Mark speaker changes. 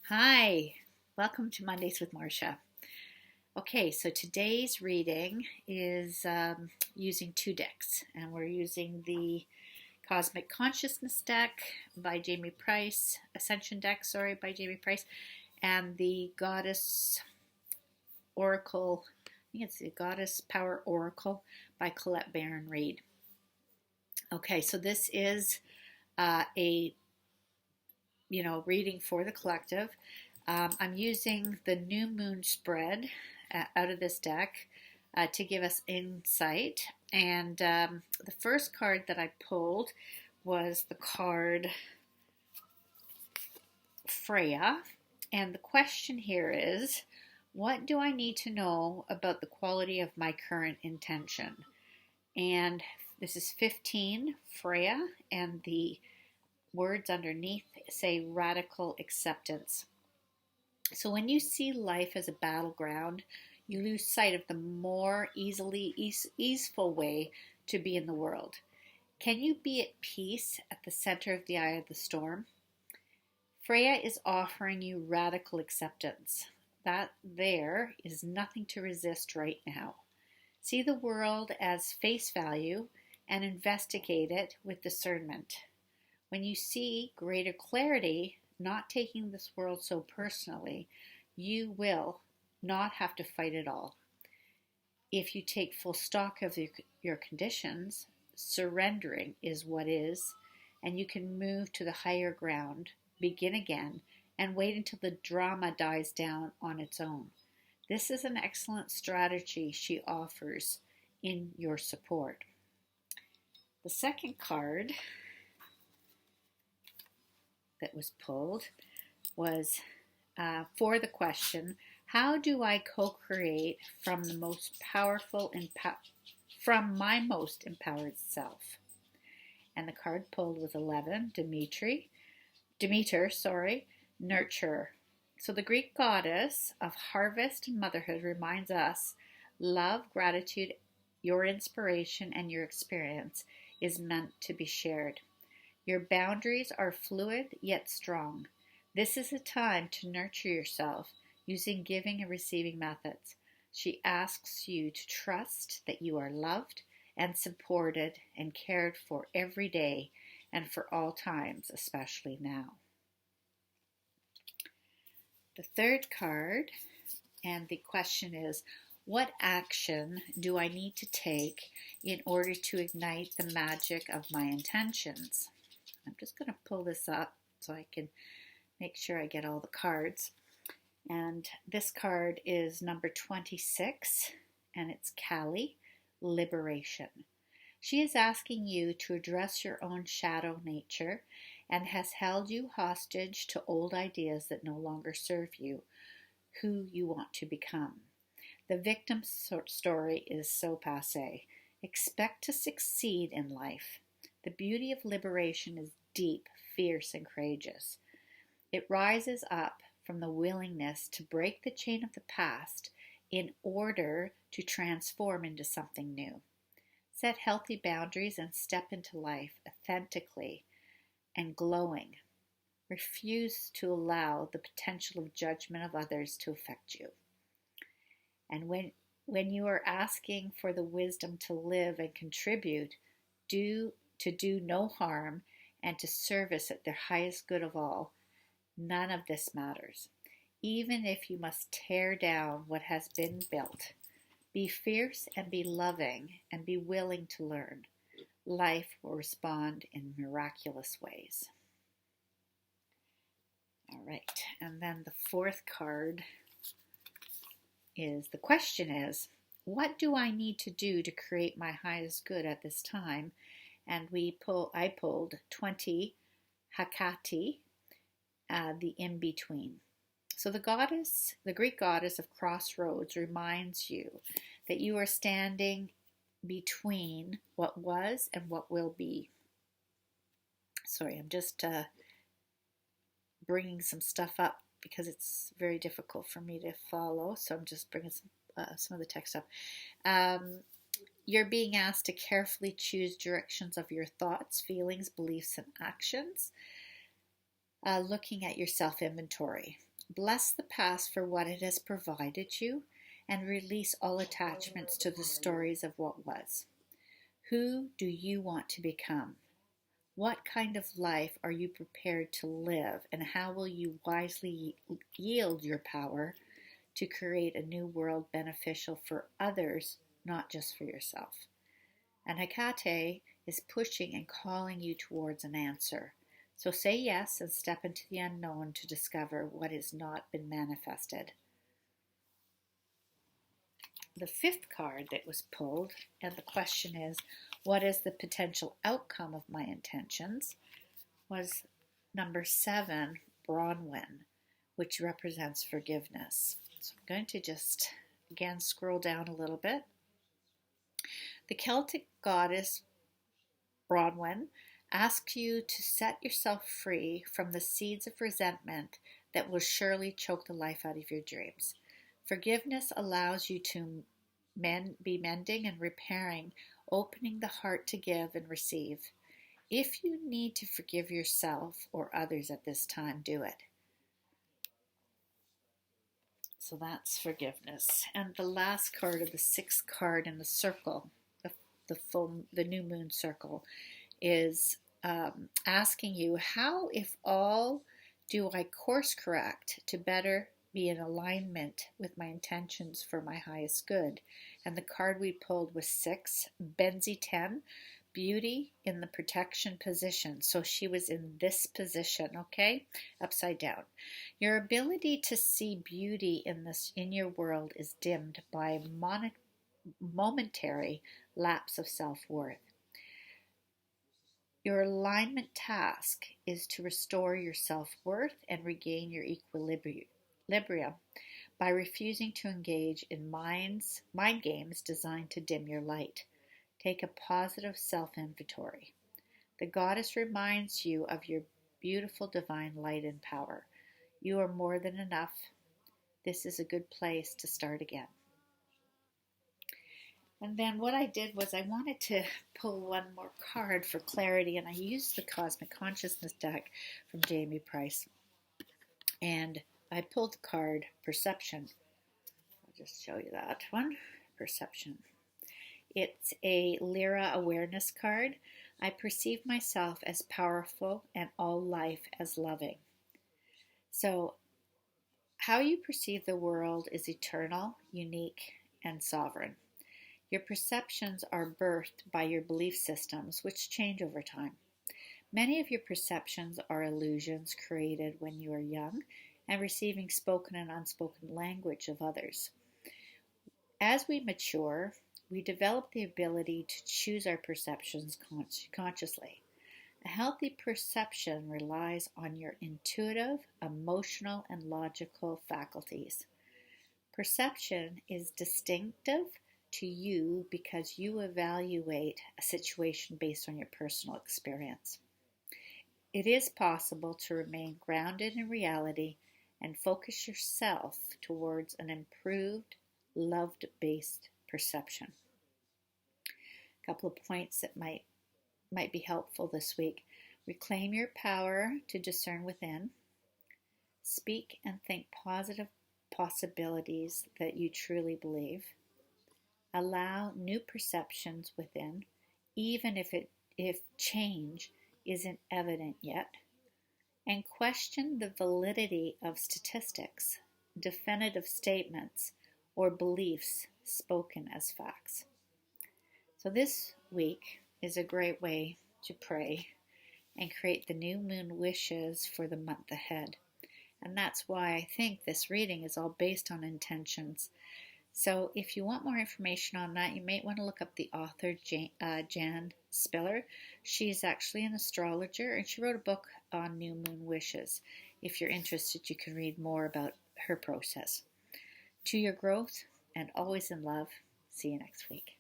Speaker 1: Hi, welcome to Mondays with Marsha. Okay, so today's reading is using two decks, and we're using the Cosmic Consciousness deck by Jamye Price, Ascension deck, sorry, by Jamye Price, and the Goddess Oracle, I think it's the Goddess Power Oracle by Collette and Reid. Okay, so this is a reading for the collective. I'm using the new moon spread out of this deck to give us insight. And the first card that I pulled was the card Freya. And the question here is, what do I need to know about the quality of my current intention? And this is 15, Freya, and the words underneath say radical acceptance. So when you see life as a battleground, you lose sight of the more easeful way to be in the world. Can you be at peace at the center of the eye of the storm? Freya is offering you radical acceptance. That there is nothing to resist right now. See the world as face value and investigate it with discernment. When you see greater clarity, not taking this world so personally, you will not have to fight it all. If you take full stock of your conditions, surrendering is what is, and you can move to the higher ground, begin again, and wait until the drama dies down on its own. This is an excellent strategy she offers in your support. The second card that was pulled was for the question, how do I co-create from the most powerful from my most empowered self? And the card pulled was 11, Demeter, nurture. So the Greek goddess of harvest and motherhood reminds us, love, gratitude, your inspiration, and your experience is meant to be shared. Your boundaries are fluid yet strong. This is a time to nurture yourself using giving and receiving methods. She asks you to trust that you are loved and supported and cared for every day and for all times, especially now. The third card, and the question is, what action do I need to take in order to ignite the magic of my intentions? I'm just going to pull this up so I can make sure I get all the cards. And this card is number 26, and it's Kali, Liberation. She is asking you to address your own shadow nature and has held you hostage to old ideas that no longer serve you, who you want to become. The victim story is so passé. Expect to succeed in life. The beauty of liberation is deep, fierce, and courageous. It rises up from the willingness to break the chain of the past in order to transform into something new. Set healthy boundaries and step into life authentically and glowing. Refuse to allow the potential of judgment of others to affect you. And when you are asking for the wisdom to live and contribute, to do no harm, and to service at their highest good of all, none of this matters. Even if you must tear down what has been built, be fierce and be loving and be willing to learn. Life will respond in miraculous ways. All right, and then the fourth card is, the question is, what do I need to do to create my highest good at this time? And I pulled 20, Hecate, the in-between. So the Greek goddess of crossroads reminds you that you are standing between what was and what will be. Sorry, I'm just bringing some stuff up because it's very difficult for me to follow. So I'm just bringing some of the text up. You're being asked to carefully choose directions of your thoughts, feelings, beliefs, and actions. Looking at your self-inventory. Bless the past for what it has provided you and release all attachments to the stories of what was. Who do you want to become? What kind of life are you prepared to live, and how will you wisely yield your power to create a new world beneficial for others, not just for yourself? And Hecate is pushing and calling you towards an answer. So say yes and step into the unknown to discover what has not been manifested. The fifth card that was pulled, and the question is, what is the potential outcome of my intentions, was number 7, Branwen, which represents forgiveness. So I'm going to just, again, scroll down a little bit. The Celtic goddess Branwen asks you to set yourself free from the seeds of resentment that will surely choke the life out of your dreams. Forgiveness allows you to be mending and repairing, opening the heart to give and receive. If you need to forgive yourself or others at this time, do it. So that's forgiveness. And the last card of the 6th card in the circle, the new moon circle, is asking you, how, if all, do I course correct to better be in alignment with my intentions for my highest good? And the card we pulled was 6, Benzi-Ten, beauty in the protection position. So she was in this position, okay, upside down. Your ability to see beauty in your world is dimmed by momentary lapse of self-worth. Your alignment task is to restore your self-worth and regain your equilibrium by refusing to engage in mind games designed to dim your light. Take a positive self-inventory. The goddess reminds you of your beautiful divine light and power. You are more than enough. This is a good place to start again. And then what I did was I wanted to pull one more card for clarity, and I used the Cosmic Consciousness deck from Jamye Price. And I pulled the card Perception. I'll just show you that one. Perception. It's a Lyra awareness card. I perceive myself as powerful and all life as loving. So how you perceive the world is eternal, unique, and sovereign. Your perceptions are birthed by your belief systems, which change over time. Many of your perceptions are illusions created when you are young and receiving spoken and unspoken language of others. As we mature, we develop the ability to choose our perceptions consciously. A healthy perception relies on your intuitive, emotional, and logical faculties. Perception is distinctive to you because you evaluate a situation based on your personal experience. It is possible to remain grounded in reality and focus yourself towards an improved, love-based perception. A couple of points that might be helpful this week. Reclaim your power to discern within. Speak and think positive possibilities that you truly believe. Allow new perceptions within, even if change isn't evident yet. And question the validity of statistics, definitive statements, or beliefs spoken as facts. So this week is a great way to pray and create the new moon wishes for the month ahead. And that's why I think this reading is all based on intentions. So if you want more information on that, you might want to look up the author Jan Spiller. She's actually an astrologer, and she wrote a book on new moon wishes. If you're interested, you can read more about her process. To your growth, and always in love. See you next week.